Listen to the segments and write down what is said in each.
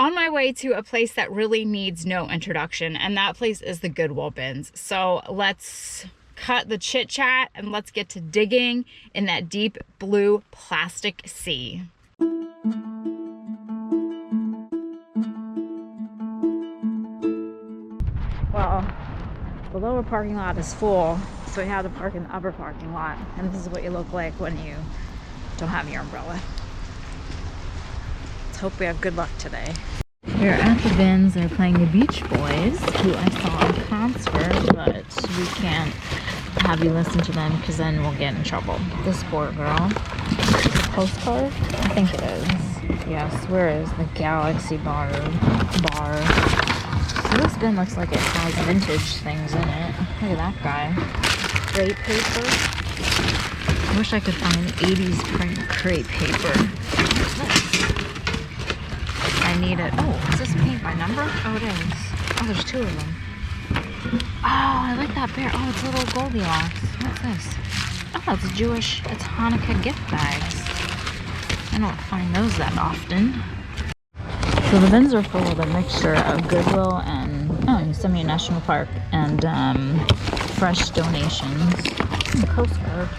on my way to a place that really needs no introduction, and that place is the Goodwill bins. So let's cut the chit chat and let's get to digging in that deep blue plastic sea. Well, the lower parking lot is full, so we have to park in the upper parking lot, and this is what you look like when you don't have your umbrella. Let's hope we have good luck today. We're at the bins. They're playing the Beach Boys, who I saw in concert, but we can't have you listen to them because then we'll get in trouble. The Sport Girl. The postcard? I think it is. Yes, where is the Galaxy bar? So this bin looks like it has vintage things in it. Look at that guy. Crepe paper. I wish I could find 80s print crepe paper. What's this? I need it. Oh, is this paint by number? Oh, it is. Oh, there's two of them. Oh, I like that bear. Oh, it's a little Goldilocks. What's this? Oh, it's Jewish. It's Hanukkah gift bags. I don't find those that often. So the bins are full of a mixture of Goodwill and Yosemite National Park and fresh donations. Coast Guard.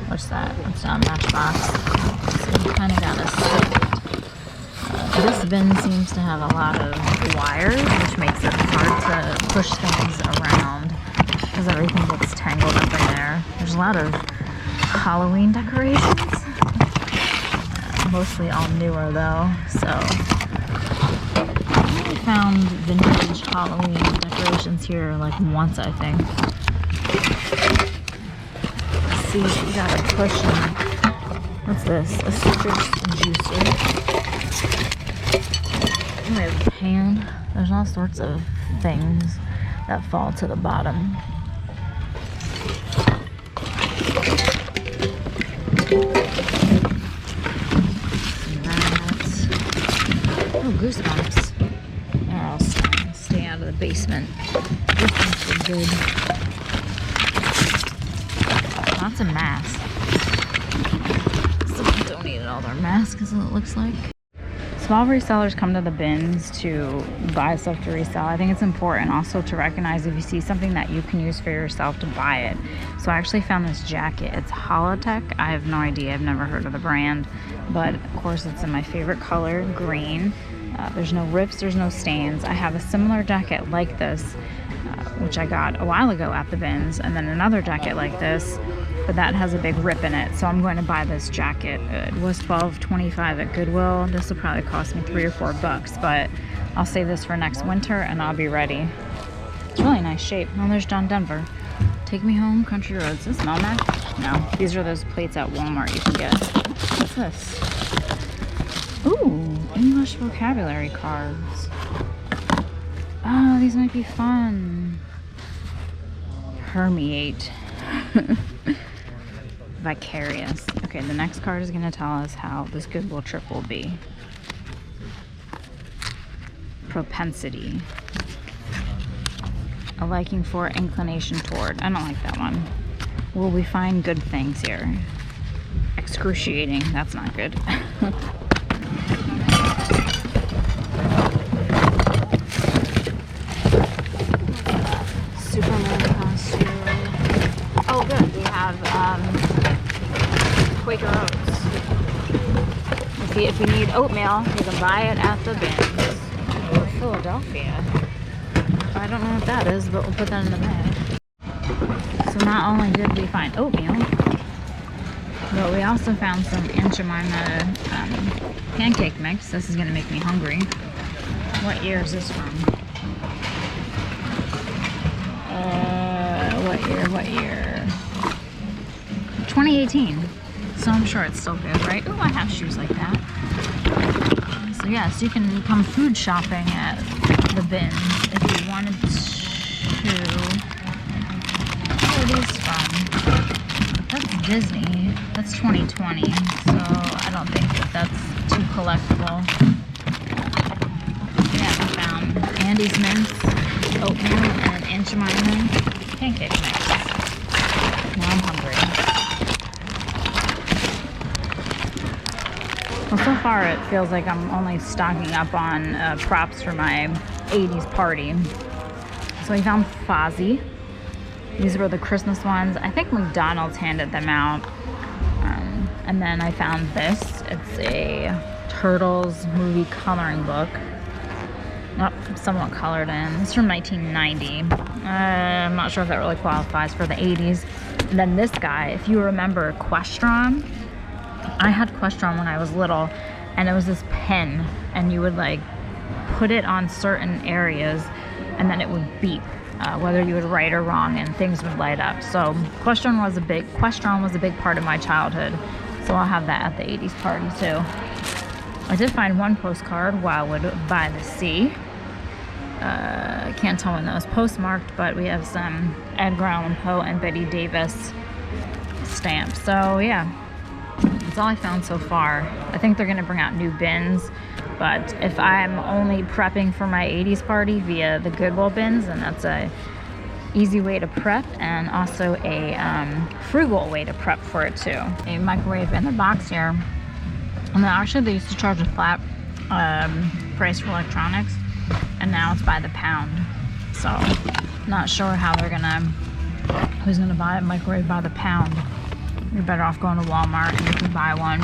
What's that? It's a Matchbox. So you kind of gotta sift. This bin seems to have a lot of wires, which makes it hard to push things around because everything gets tangled up in there. There's a lot of Halloween decorations. Mostly all newer though, so I only found vintage Halloween decorations here like once, I think. Let's see, you gotta push them. What's this? A citrus juicer. We have a pan. There's all sorts of things that fall to the bottom. Oh, goosebumps. Or I'll stay out of the basement. Goosebumps are good. Lots of masks. Someone donated all their masks, it looks like. Small resellers come to the bins to buy stuff to resell. I think it's important also to recognize if you see something that you can use for yourself to buy it. So I actually found this jacket. It's Holotech. I have no idea. I've never heard of the brand, but of course it's in my favorite color, green. There's no rips, there's no stains. I have a similar jacket like this, which I got a while ago at the bins, and then another jacket like this, but that has a big rip in it, so I'm going to buy this jacket. It was $12.25 at Goodwill. This will probably cost me $3 or $4, but I'll save this for next winter and I'll be ready. It's really nice shape. Oh, there's John Denver. Take me home, country roads. Does it smell nice? No, these are those plates at Walmart you can get. What's this? Ooh, English vocabulary cards. Oh, these might be fun. Permeate. Vicarious. Okay, the next card is going to tell us how this Goodwill trip will be. Propensity. A liking for, inclination toward. I don't like that one. Will we find good things here? Excruciating. That's not good. Superman costume. Oh, good. We have Quaker Oats. If you need oatmeal, you can buy it at the bins. Oh, Philadelphia. I don't know what that is, but we'll put that in the bag. So not only did we find oatmeal, but we also found some Aunt Jemima pancake mix. This is going to make me hungry. What year is this from? What year? 2018. So I'm sure it's still good, right? Oh, I have shoes like that. So yes, you can come food shopping at the bins if you wanted to. Where are these from? That's Disney. That's 2020. So I don't think that's too collectible. Yeah, we found Andy's Mints, oatmeal, and Aunt Jemima pancake mix. Now I'm hungry. Well, so far it feels like I'm only stocking up on props for my 80s party. So we found Fozzie. These were the Christmas ones. I think McDonald's handed them out. And then I found this. It's a Turtles movie coloring book. Somewhat colored in. It's from 1990. I'm not sure if that really qualifies for the 80s. And then this guy, if you remember Questron, I had Questron when I was little, and it was this pen, and you would like put it on certain areas, and then it would beep, whether you would right or wrong, and things would light up. So Questron was a big part of my childhood. So I'll have that at the 80s party too. I did find one postcard, Wildwood by the Sea. I can't tell when that was postmarked, but we have some Edgar Allan Poe and Betty Davis stamps. So yeah, that's all I found so far. I think they're gonna bring out new bins, but if I'm only prepping for my 80s party via the Goodwill bins, then that's a easy way to prep, and also a frugal way to prep for it too. A microwave in the box here. And then actually they used to charge a flat price for electronics, and now it's by the pound. So not sure how who's gonna buy a microwave by the pound. You're better off going to Walmart and you can buy one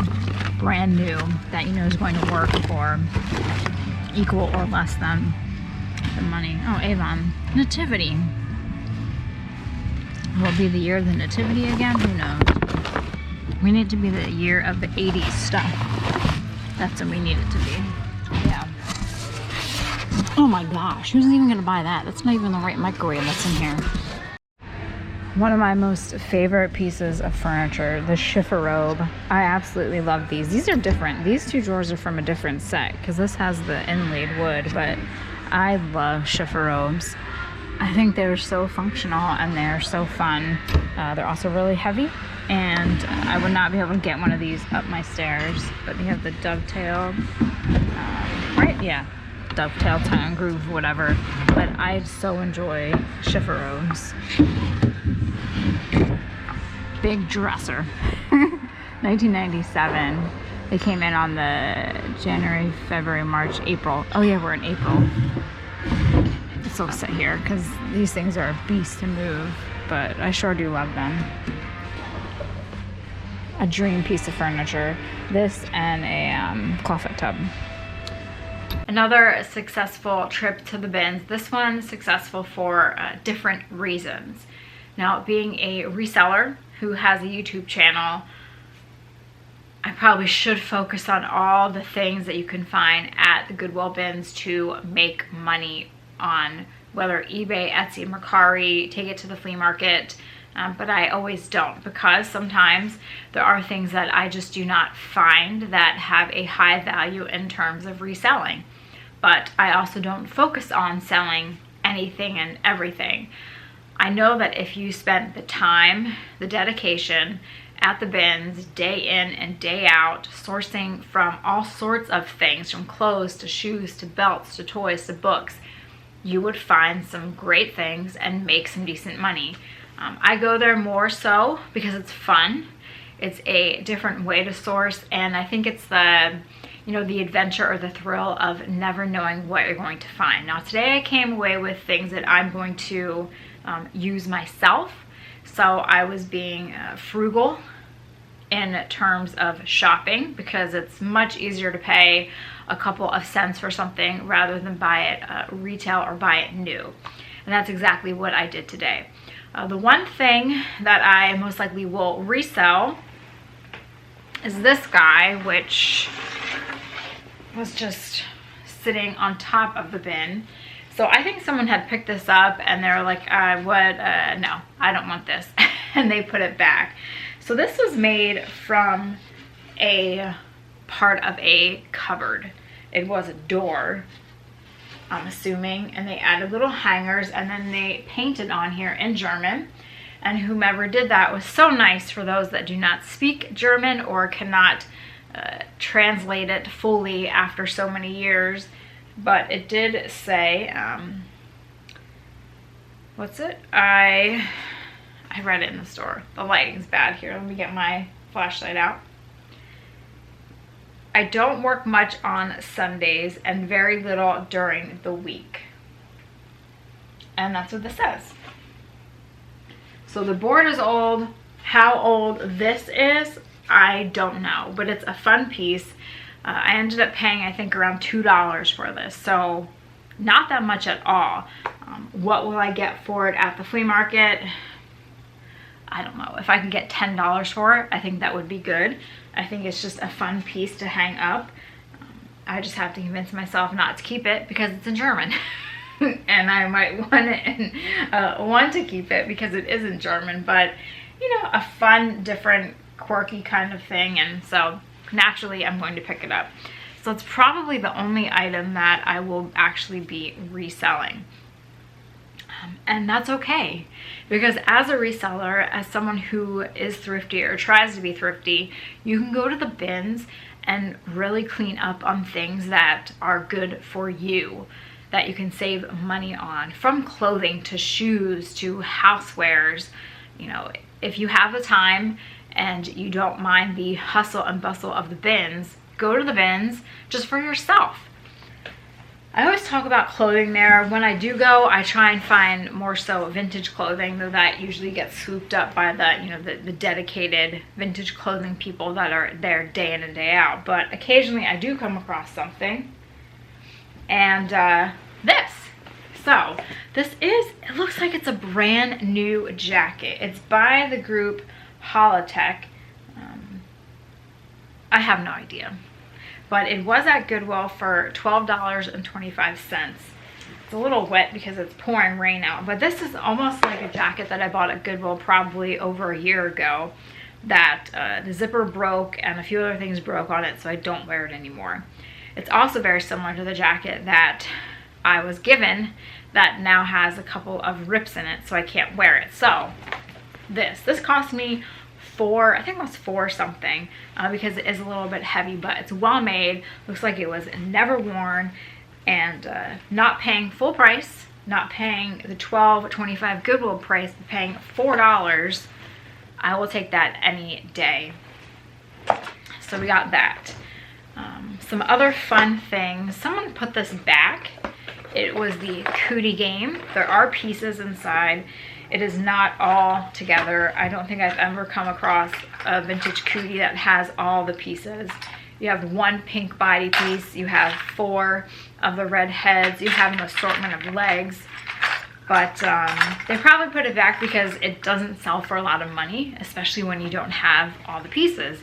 brand new that you know is going to work for equal or less than the money. Oh, Avon. Nativity. Will it be the year of the Nativity again? Who knows? We need to be the year of the 80s stuff. That's what we need it to be. Yeah. Oh my gosh, who's even gonna buy that? That's not even the right microwave that's in here. One of my most favorite pieces of furniture, the chifforobe. I absolutely love these. These are different. These two drawers are from a different set because this has the inlaid wood, but I love chifforobes. I think they're so functional and they're so fun. They're also really heavy, and I would not be able to get one of these up my stairs. But they have the dovetail, right? Yeah, dovetail, tie and groove, whatever. But I so enjoy chifforobes. Big dresser. 1997. They came in on the January, February, March, April. Oh yeah, we're in April. So I'll sit here because these things are a beast to move, but I sure do love them. A dream piece of furniture. This and a clawfoot tub. Another successful trip to the bins. This one successful for different reasons. Now, being a reseller who has a YouTube channel, I probably should focus on all the things that you can find at the Goodwill bins to make money on, whether eBay, Etsy, Mercari, take it to the flea market, but I always don't, because sometimes there are things that I just do not find that have a high value in terms of reselling. But I also don't focus on selling anything and everything. I know that if you spent the time, the dedication at the bins day in and day out, sourcing from all sorts of things, from clothes to shoes to belts to toys to books, you would find some great things and make some decent money. I go there more so because it's fun. It's a different way to source, and I think it's the, you know, the adventure or the thrill of never knowing what you're going to find. Now today I came away with things that I'm going to use myself. So I was being frugal in terms of shopping, because it's much easier to pay a couple of cents for something rather than buy it retail or buy it new. And that's exactly what I did today. The one thing that I most likely will resell is this guy, which was just sitting on top of the bin. So I think someone had picked this up and they were like, no, I don't want this. And they put it back. So this was made from a part of a cupboard. It was a door, I'm assuming, and they added little hangers, and then they painted on here in German. And whomever did that was so nice for those that do not speak German or cannot translate it fully after so many years. But it did say, what's it? I read it in the store. The lighting's bad here. Let me get my flashlight out. I don't work much on Sundays and very little during the week. And that's what this says. So the board is old. How old this is, I don't know, but it's a fun piece. I ended up paying, I think, around $2 for this, so not that much at all. What will I get for it at the flea market? I don't know. If I can get $10 for it, I think that would be good. I think it's just a fun piece to hang up. I just have to convince myself not to keep it because it's in German. And I might want it and want to keep it because it is in German, but you know, a fun, different, quirky kind of thing, and so naturally I'm going to pick it up. So it's probably the only item that I will actually be reselling. And that's okay, because as a reseller, as someone who is thrifty or tries to be thrifty, you can go to the bins and really clean up on things that are good for you, that you can save money on, from clothing to shoes to housewares. You know, if you have the time and you don't mind the hustle and bustle of the bins, go to the bins just for yourself. I always talk about clothing there. When I do go, I try and find more so vintage clothing, though that usually gets swooped up by the, you know, the dedicated vintage clothing people that are there day in and day out. But occasionally I do come across something. And this. So this is, it looks like it's a brand new jacket. It's by the group Holotech. I have no idea. But it was at Goodwill for $12.25. It's a little wet because it's pouring rain out. But this is almost like a jacket that I bought at Goodwill probably over a year ago. That the zipper broke and a few other things broke on it, so I don't wear it anymore. It's also very similar to the jacket that I was given that now has a couple of rips in it, so I can't wear it. So this cost me I think it was $4 something, because it is a little bit heavy, but it's well made. Looks like it was never worn, and not paying full price, not paying the $12.25 Goodwill price, but paying $4. I will take that any day. So we got that. Some other fun things. Someone put this back. It was the cootie game. There are pieces inside. It is not all together. I don't think I've ever come across a vintage cootie that has all the pieces. You have one pink body piece. You have 4 of the red heads. You have an assortment of legs. But they probably put it back because it doesn't sell for a lot of money, especially when you don't have all the pieces.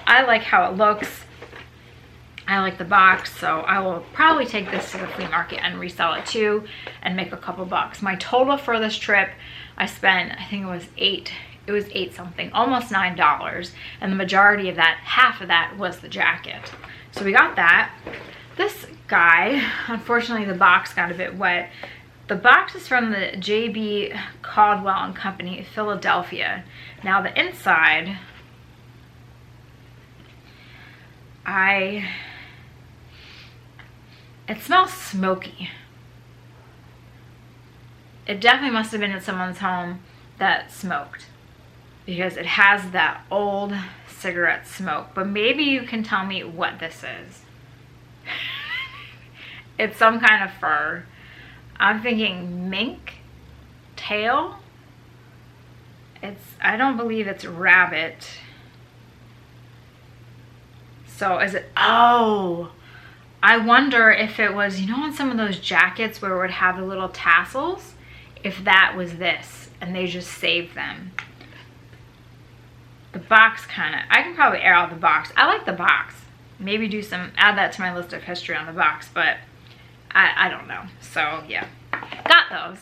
I like how it looks. I like the box, so I will probably take this to the flea market and resell it too and make a couple bucks. My total for this trip, I spent, I think it was 8 something, almost $9, and the majority of that, half of that, was the jacket. So we got that. This guy, unfortunately the box got a bit wet. The box is from the J.B. Caldwell and Company, Philadelphia. Now the inside, it smells smoky. It definitely must have been in someone's home that smoked, because it has that old cigarette smoke. But maybe you can tell me what this is. It's some kind of fur. I'm thinking mink tail. I don't believe it's rabbit. So is it, oh, I wonder if it was, you know, on some of those jackets where it would have the little tassels, if that was this and they just saved them. The box kind of, I can probably air out the box. I like the box. Maybe add that to my list of history on the box, but I don't know. So yeah, got those.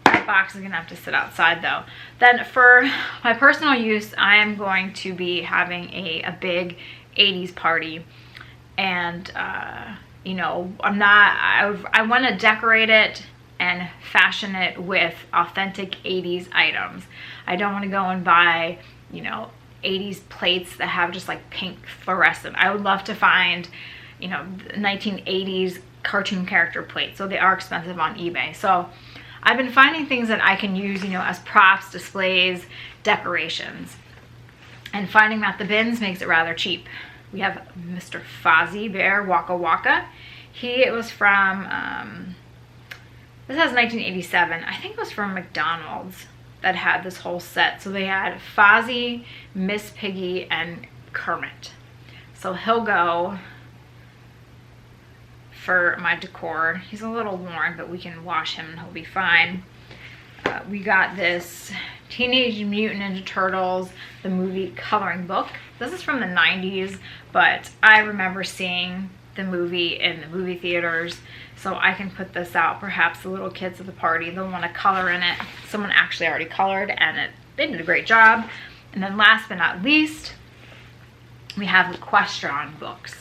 The box is gonna have to sit outside though. Then for my personal use, I am going to be having a big 80s party. And you know, I want to decorate it and fashion it with authentic 80s items. I don't want to go and buy, you know, 80s plates that have just like pink fluorescent. I would love to find, you know, 1980s cartoon character plates. So they are expensive on eBay. So I've been finding things that I can use, you know, as props, displays, decorations. And finding that the bins makes it rather cheap. We have Mr. Fozzie Bear Waka Waka. It was from, this has 1987. I think it was from McDonald's that had this whole set. So they had Fozzie, Miss Piggy, and Kermit. So he'll go for my decor. He's a little worn, but we can wash him and he'll be fine. We got this Teenage Mutant Ninja Turtles, the movie coloring book. This is from the 90s, but I remember seeing the movie in the movie theaters, so I can put this out. Perhaps the little kids at the party, they'll want to color in it. Someone actually already colored, and they did a great job. And then last but not least, we have the Question books.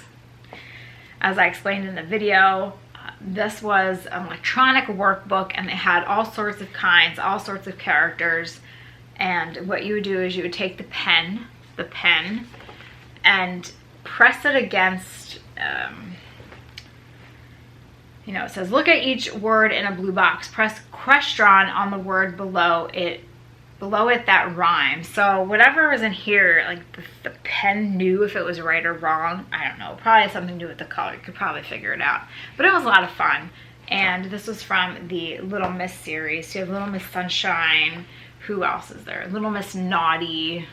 As I explained in the video, this was an electronic workbook, and it had all sorts of kinds, all sorts of characters. And what you would do is you would take the pen, and press it against, you know, it says, look at each word in a blue box. Press question on the word below it that rhymes. So whatever was in here, like the pen knew if it was right or wrong. I don't know, probably something to do with the color. You could probably figure it out. But it was a lot of fun. And this was from the Little Miss series. So you have Little Miss Sunshine. Who else is there? Little Miss Naughty.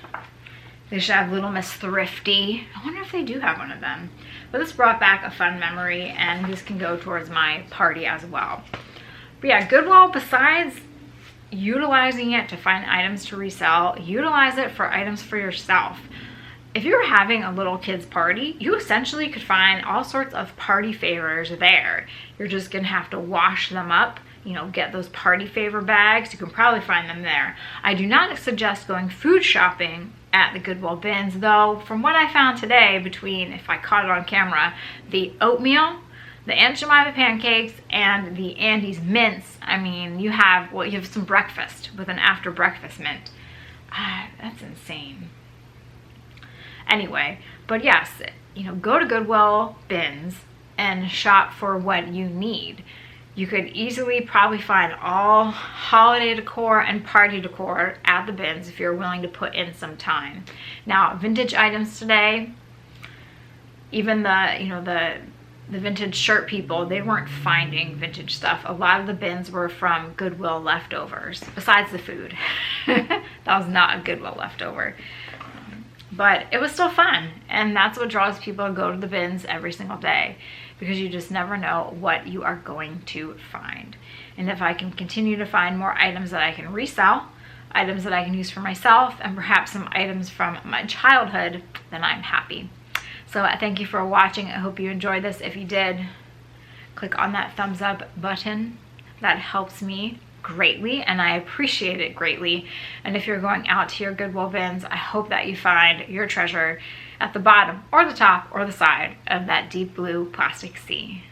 They should have Little Miss Thrifty. I wonder if they do have one of them. But this brought back a fun memory, and this can go towards my party as well. But yeah, Goodwill, besides utilizing it to find items to resell, utilize it for items for yourself. If you're having a little kid's party, you essentially could find all sorts of party favors there. You're just gonna have to wash them up, you know, get those party favor bags. You can probably find them there. I do not suggest going food shopping at the Goodwill bins, though from what I found today, between, if I caught it on camera, the oatmeal, the Aunt Jemima pancakes, and the Andy's mints, I mean, you have some breakfast with an after breakfast mint. That's insane. Anyway, but yes, you know, go to Goodwill bins and shop for what you need. You could easily probably find all holiday decor and party decor at the bins if you're willing to put in some time. Now, vintage items today, even the vintage shirt people, they weren't finding vintage stuff. A lot of the bins were from Goodwill leftovers, besides the food. That was not a Goodwill leftover. But it was still fun, and that's what draws people to go to the bins every single day, because you just never know what you are going to find. And if I can continue to find more items that I can resell, items that I can use for myself, and perhaps some items from my childhood, then I'm happy. So thank you for watching. I hope you enjoyed this. If you did, click on that thumbs up button. That helps me greatly, and I appreciate it greatly. And if you're going out to your Goodwill bins, I hope that you find your treasure at the bottom or the top or the side of that deep blue plastic sea.